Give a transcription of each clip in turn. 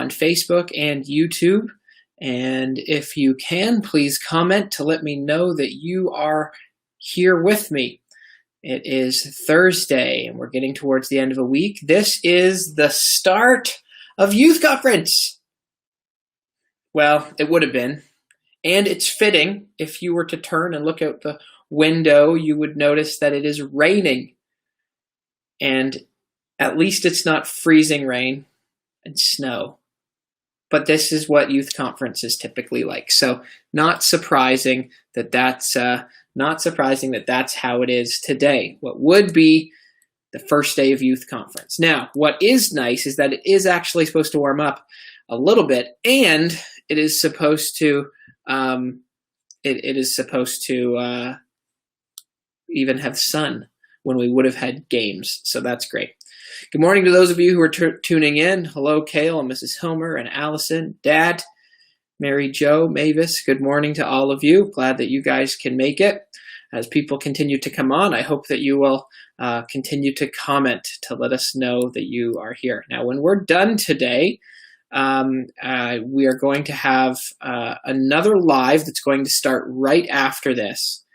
on Facebook and YouTube. And if you can, please comment to let me know that you are here with me. It is Thursday, and we're getting towards the end of a week. This is the start of youth conference. Well, it would have been. And it's fitting. If you were to turn and look out the window, you would notice that it is raining. And at least it's not freezing rain and snow. But this is what youth conference is typically like. So not surprising that that's how it is today. What would be the first day of youth conference. Now, what is nice is that it is actually supposed to warm up a little bit, and it is supposed to even have sun when we would have had games. So that's great. Good morning to those of you who are tuning in. Hello, Kale and Mrs. Hilmer and Allison, Dad, Mary Jo, Mavis. Good morning to all of you. Glad that you guys can make it. As people continue to come on, I hope that you will continue to comment to let us know that you are here. Now, when we're done today, we are going to have another live that's going to start right after this.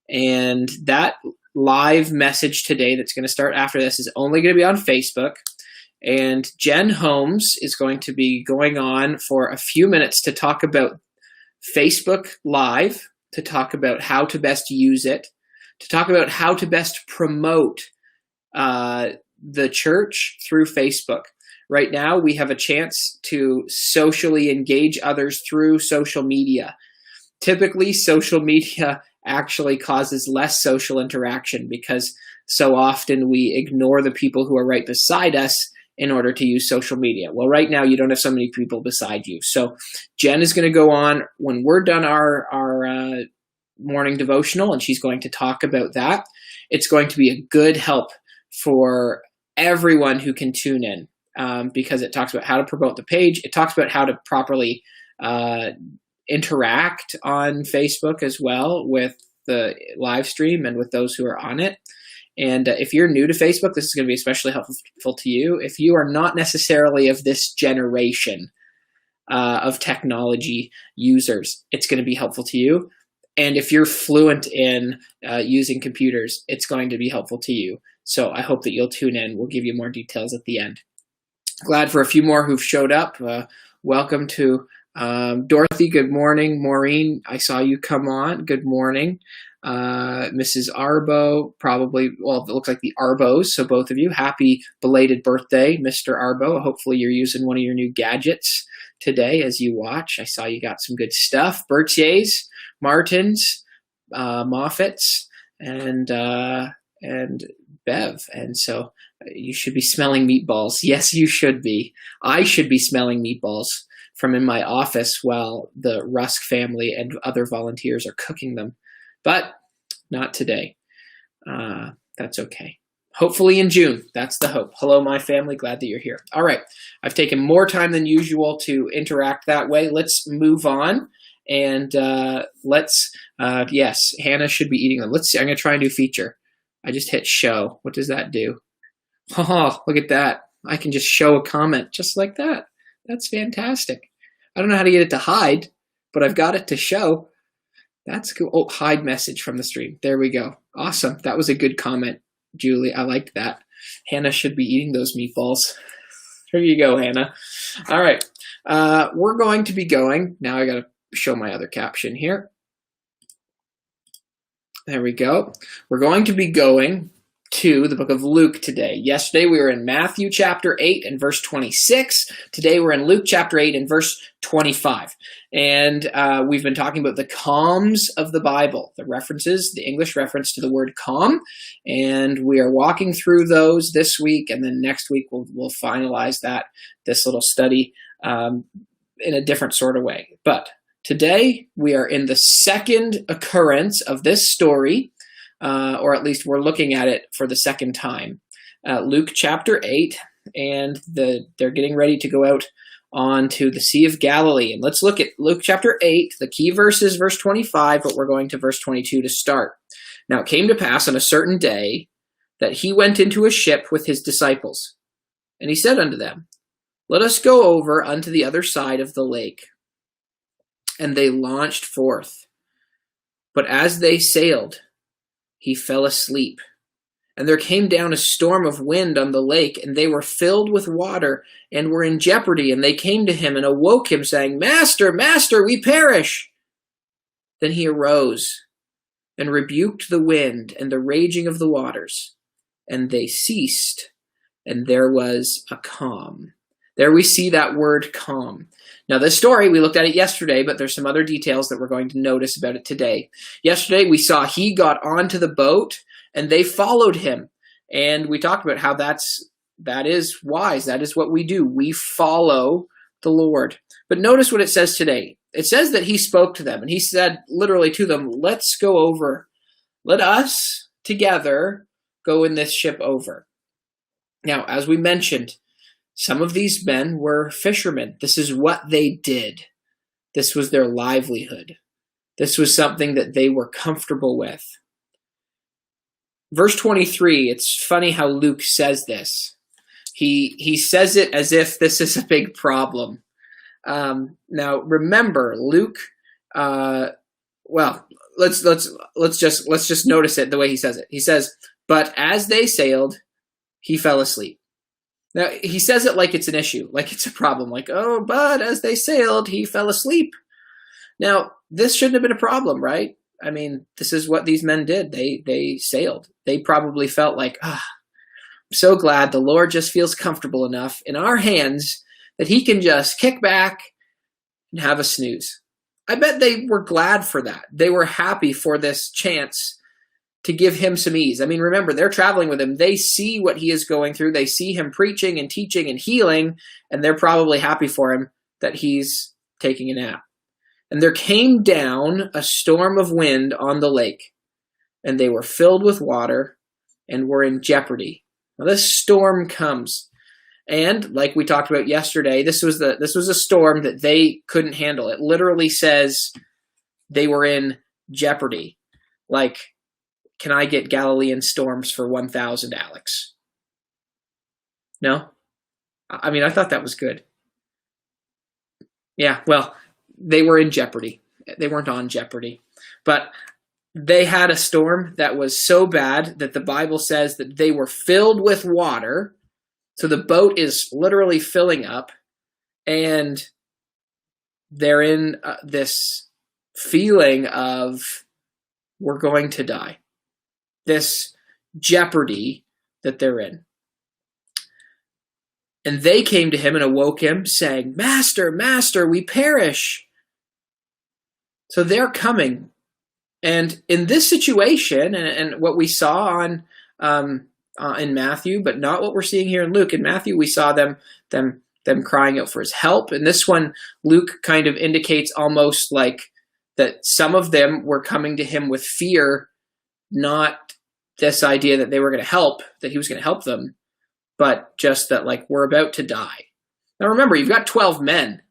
And that live message today that's going to start after this is only going to be on Facebook. And Jen Holmes is going to be going on for a few minutes to talk about Facebook Live, to talk about how to best use it, to talk about how to best promote the church through Facebook. Right now, we have a chance to socially engage others through social media. Typically, social media actually causes less social interaction because so often we ignore the people who are right beside us in order to use social media. Well, right now you don't have so many people beside you. So Jen is going to go on when we're done our morning devotional, and she's going to talk about that. It's going to be a good help for everyone who can tune in because it talks about how to promote the page. It talks about how to properly interact on Facebook as well with the live stream and with those who are on it. And if you're new to Facebook, this is going to be especially helpful to you. If you are not necessarily of this generation of technology users, it's going to be helpful to you. And if you're fluent in using computers, it's going to be helpful to you. So I hope that you'll tune in. We'll give you more details at the end. Glad for a few more who've showed up. Welcome to Dorothy, good morning. Maureen, I saw you come on. Good morning. Mrs. Arbo, probably, well, it looks like the Arbos, so both of you, happy belated birthday, Mr. Arbo. Hopefully you're using one of your new gadgets today as you watch. I saw you got some good stuff. Berthier's, Martins, Moffats, and Bev. And so you should be smelling meatballs. Yes, you should be. I should be smelling meatballs from in my office while the Rusk family and other volunteers are cooking them. But not today. That's okay. Hopefully in June. That's the hope. Hello, my family. Glad that you're here. All right. I've taken more time than usual to interact that way. Let's move on. And yes, Hannah should be eating them. Let's see. I'm going to try a new feature. I just hit show. What does that do? Oh, look at that. I can just show a comment just like that. That's fantastic. I don't know how to get it to hide, but I've got it to show. That's cool. Oh, hide message from the stream. There we go. Awesome. That was a good comment, Julie. I liked that. Hannah should be eating those meatballs. Here you go, Hannah. All right. We're going to be going. Now I got to show my other caption here. There we go. We're going to be going to the book of Luke today. Yesterday we were in Matthew chapter 8 and verse 26. Today we're in Luke chapter 8 and verse 25. And we've been talking about the calms of the Bible, the references, the English reference to the word calm. And we are walking through those this week, and then next week we'll finalize this little study in a different sort of way. But today we are in the second occurrence of this story, or at least we're looking at it for the second time. Luke chapter 8, and they're getting ready to go out onto the Sea of Galilee. And let's look at Luke chapter 8. The key verse is verse 25, but we're going to verse 22 to start. Now it came to pass on a certain day that he went into a ship with his disciples. And he said unto them, Let us go over unto the other side of the lake. And they launched forth. But as they sailed, he fell asleep. And there came down a storm of wind on the lake, and they were filled with water, and were in jeopardy. And they came to him and awoke him, saying, Master, Master, we perish. Then he arose and rebuked the wind and the raging of the waters, and they ceased, and there was a calm. There we see that word calm. Now this story, we looked at it yesterday, but there's some other details that we're going to notice about it today. Yesterday we saw he got onto the boat and they followed him. And we talked about how that is wise. That is what we do. We follow the Lord. But notice what it says today. It says that he spoke to them and he said literally to them, let's go over. Let us together go in this ship over. Now, as we mentioned, some of these men were fishermen. This is what they did. This was their livelihood. This was something that they were comfortable with. Verse 23, it's funny how Luke says this. He says it as if this is a big problem. Now remember, Luke, let's just notice it the way he says it. He says, but as they sailed, he fell asleep. Now, he says it like it's an issue, like it's a problem, like, oh, but as they sailed, he fell asleep. Now, this shouldn't have been a problem, right? I mean, this is what these men did. They sailed. They probably felt like, I'm so glad the Lord just feels comfortable enough in our hands that he can just kick back and have a snooze. I bet they were glad for that. They were happy for this chance to give him some ease. I mean, remember, they're traveling with him. They see what he is going through. They see him preaching and teaching and healing, and they're probably happy for him that he's taking a nap. And there came down a storm of wind on the lake, and they were filled with water and were in jeopardy. Now, this storm comes, and like we talked about yesterday, this was a storm that they couldn't handle. It literally says they were in jeopardy. Like, can I get Galilean storms for 1,000, Alex? No? I mean, I thought that was good. Yeah, well, they were in jeopardy. They weren't on jeopardy. But they had a storm that was so bad that the Bible says that they were filled with water. So the boat is literally filling up. And they're in this feeling of, we're going to die. This jeopardy that they're in. And they came to him and awoke him, saying, Master, Master, we perish. So they're coming. And in this situation, and what we saw in Matthew, but not what we're seeing here in Luke. In Matthew, we saw them crying out for his help. And this one, Luke kind of indicates almost like that some of them were coming to him with fear, not this idea that they were going to help, that he was going to help them, but just that, like, we're about to die. Now remember, you've got 12 men,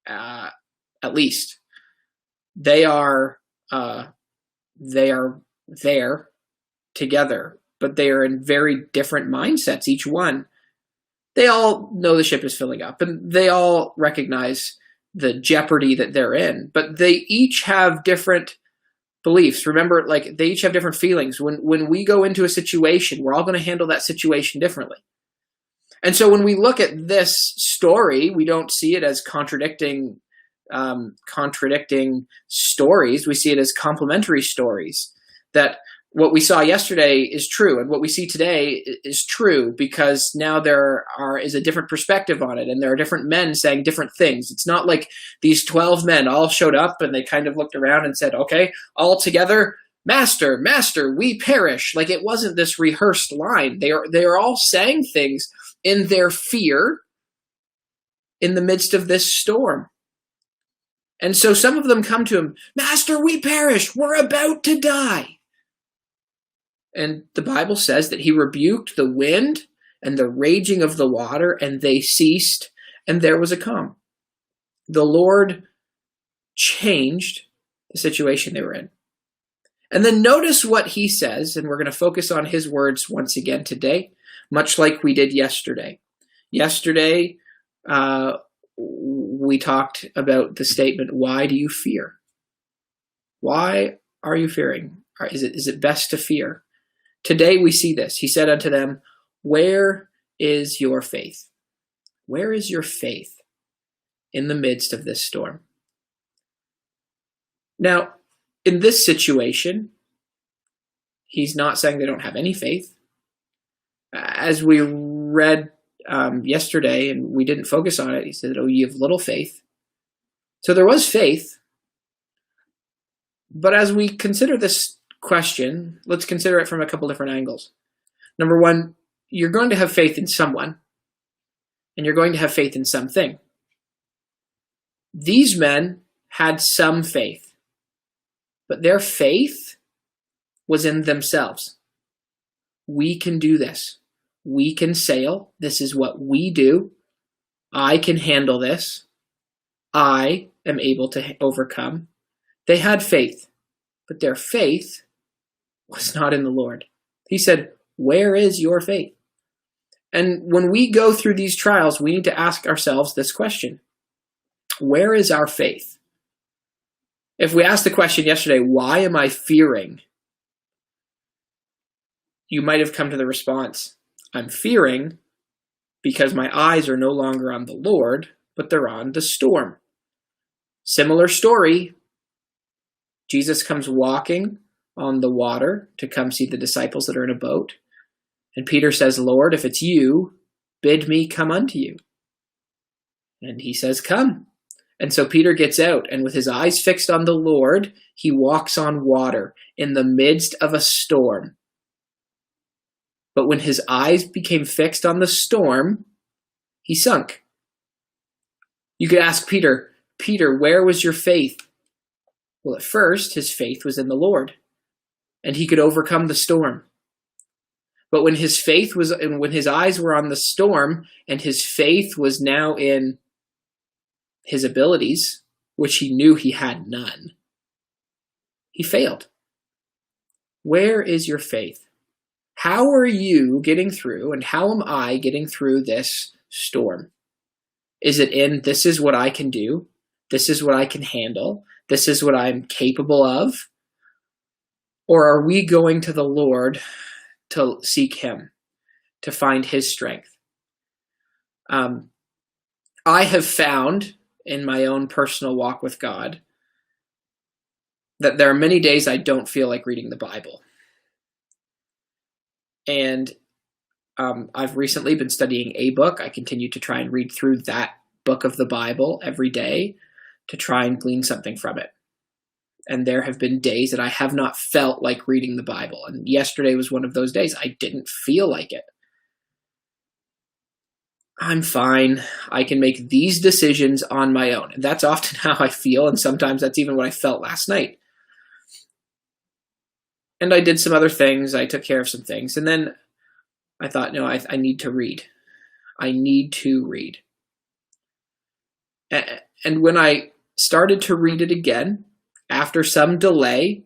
at least. They are there together, but they are in very different mindsets, each one. They all know the ship is filling up, and they all recognize the jeopardy that they're in, but they each have different beliefs. Remember, like, they each have different feelings. When we go into a situation, we're all going to handle that situation differently. And so when we look at this story, we don't see it as contradicting stories. We see it as complementary stories. That what we saw yesterday is true, and what we see today is true, because now there is a different perspective on it, and there are different men saying different things. It's not like these 12 men all showed up and they kind of looked around and said, okay, all together, Master, Master, we perish. Like, it wasn't this rehearsed line. They are all saying things in their fear in the midst of this storm. And so some of them come to him, Master, we perish. We're about to die. And the Bible says that he rebuked the wind and the raging of the water, and they ceased, and there was a calm. The Lord changed the situation they were in. And then notice what he says, and we're going to focus on his words once again today, much like we did yesterday. Yesterday, we talked about the statement, why do you fear? Why are you fearing? Is it best to fear? Today we see this. He said unto them, where is your faith? Where is your faith in the midst of this storm? Now, in this situation, he's not saying they don't have any faith. As we read yesterday, and we didn't focus on it, he said, oh, ye have little faith. So there was faith. But as we consider this question, let's consider it from a couple different angles. Number one, you're going to have faith in someone, and you're going to have faith in something. These men had some faith, but their faith was in themselves. We can do this. We can sail. This is what we do. I can handle this. I am able to overcome. They had faith, but their faith was not in the Lord. He said, where is your faith? And when we go through these trials, we need to ask ourselves this question. Where is our faith? If we asked the question yesterday, why am I fearing? You might have come to the response, I'm fearing because my eyes are no longer on the Lord, but they're on the storm. Similar story. Jesus comes walking on the water to come see the disciples that are in a boat. And Peter says, Lord, if it's you, bid me come unto you. And he says, come. And so Peter gets out, and with his eyes fixed on the Lord, he walks on water in the midst of a storm. But when his eyes became fixed on the storm, he sunk. You could ask Peter, Peter, where was your faith? Well, at first, his faith was in the Lord, and he could overcome the storm. But when his faith was, and when his eyes were on the storm, and his faith was now in his abilities, which he knew he had none, he failed. Where is your faith? How are you getting through, and how am I getting through this storm? Is it in, this is what I can do, this is what I can handle, this is what I'm capable of? Or are we going to the Lord to seek him, to find his strength? I have found in my own personal walk with God that there are many days I don't feel like reading the Bible. And I've recently been studying a book. I continue to try and read through that book of the Bible every day to try and glean something from it. And there have been days that I have not felt like reading the Bible. And yesterday was one of those days. I didn't feel like it. I'm fine. I can make these decisions on my own. And that's often how I feel. And sometimes that's even what I felt last night. And I did some other things. I took care of some things. And then I thought, no, I need to read. I need to read. And when I started to read it again, after some delay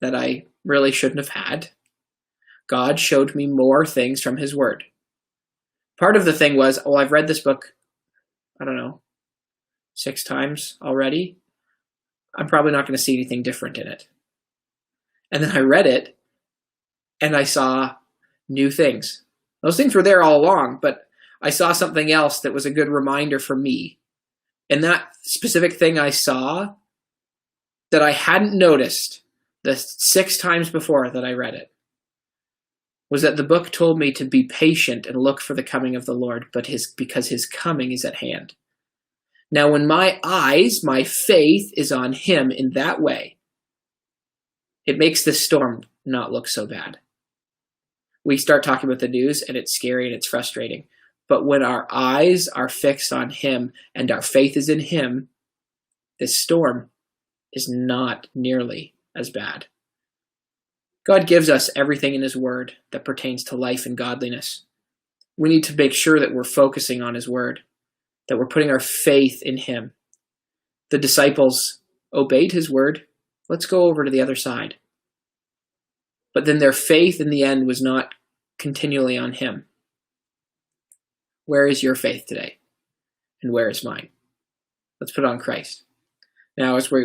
that I really shouldn't have had, God showed me more things from his word. Part of the thing was, oh, I've read this book, I don't know, 6 times already. I'm probably not going to see anything different in it. And then I read it, and I saw new things. Those things were there all along, but I saw something else that was a good reminder for me. And that specific thing I saw that I hadn't noticed the 6 times before that I read it was that the book told me to be patient and look for the coming of the Lord, because his coming is at hand. Now, when my eyes, my faith is on him in that way, it makes this storm not look so bad. We start talking about the news, and it's scary and it's frustrating. But when our eyes are fixed on him and our faith is in him, this storm is not nearly as bad. God gives us everything in his word that pertains to life and godliness. We need to make sure that we're focusing on his word, that we're putting our faith in him. The disciples obeyed his word. Let's go over to the other side. But then their faith in the end was not continually on him. Where is your faith today? and where is mine? Let's put on Christ. Now, as we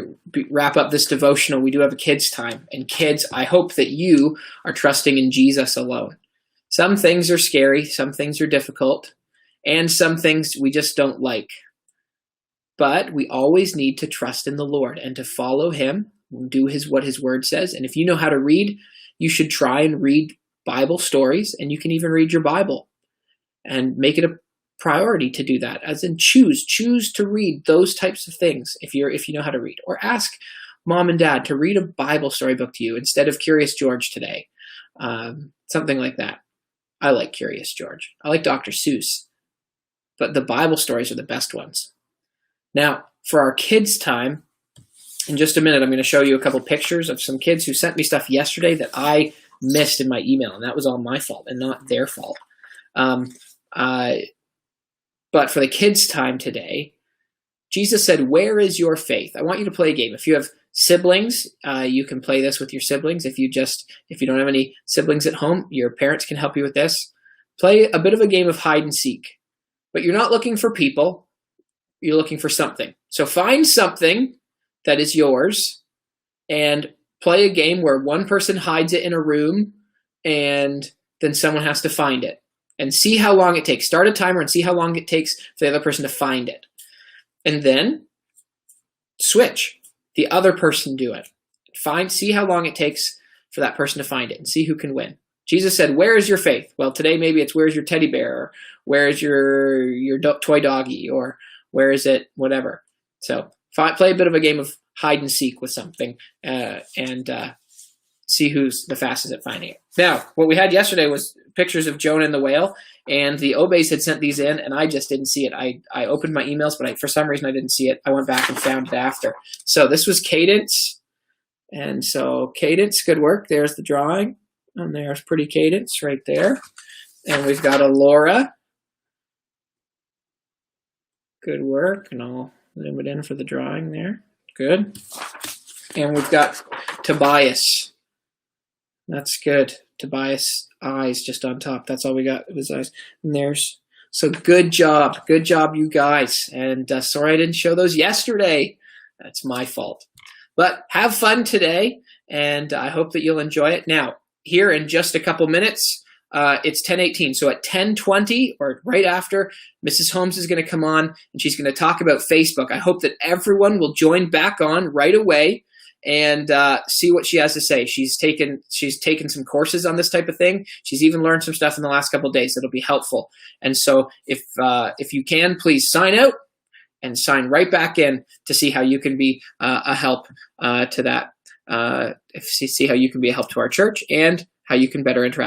wrap up this devotional, we do have a kids' time. And kids, I hope that you are trusting in Jesus alone. Some things are scary, some things are difficult, and some things we just don't like. But we always need to trust in the Lord and to follow him, do what his word says. And if you know how to read, you should try and read Bible stories, and you can even read your Bible and make it a priority to do that, as in choose to read those types of things if you know how to read, or ask mom and dad to read a Bible storybook to you instead of Curious George today, something like that. I like Curious George. I like Dr. Seuss, but the Bible stories are the best ones. Now, for our kids' time, in just a minute, I'm going to show you a couple pictures of some kids who sent me stuff yesterday that I missed in my email, and that was all my fault and not their fault. But for the kids' time today, Jesus said, "Where is your faith?" I want you to play a game. If you have siblings, you can play this with your siblings. If you don't have any siblings at home, your parents can help you with this. Play a bit of a game of hide and seek. But you're not looking for people. You're looking for something. So find something that is yours and play a game where one person hides it in a room and then someone has to find it. And see how long it takes. Start a timer and see how long it takes for the other person to find it. And then switch. The other person do it. See how long it takes for that person to find it and see who can win. Jesus said, "Where is your faith?" Well, today maybe it's where's your teddy bear, or where is your toy doggy, or where is it, whatever. So play a bit of a game of hide and seek with something and see who's the fastest at finding it. Now, what we had yesterday was pictures of Jonah and the whale, and the Obeys had sent these in, and I just didn't see it. I opened my emails, but for some reason I didn't see it. I went back and found it after. So this was Cadence, and so Cadence, good work. There's the drawing, and there's pretty Cadence right there. And we've got a Laura. Good work, and I'll zoom it in for the drawing there. Good. And we've got Tobias. That's good. Tobias' eyes just on top. That's all we got of his eyes. And so good job. Good job, you guys. And sorry I didn't show those yesterday. That's my fault. But have fun today, and I hope that you'll enjoy it. Now, here in just a couple minutes, it's 10:18. So at 10:20, or right after, Mrs. Holmes is going to come on, and she's going to talk about Facebook. I hope that everyone will join back on right away and see what she has to say. She's taken some courses on this type of thing. She's even learned some stuff in the last couple of days that'll be helpful. And so if you can, please sign out and sign right back in to see how you can be a help to that. See how you can be a help to our church and how you can better interact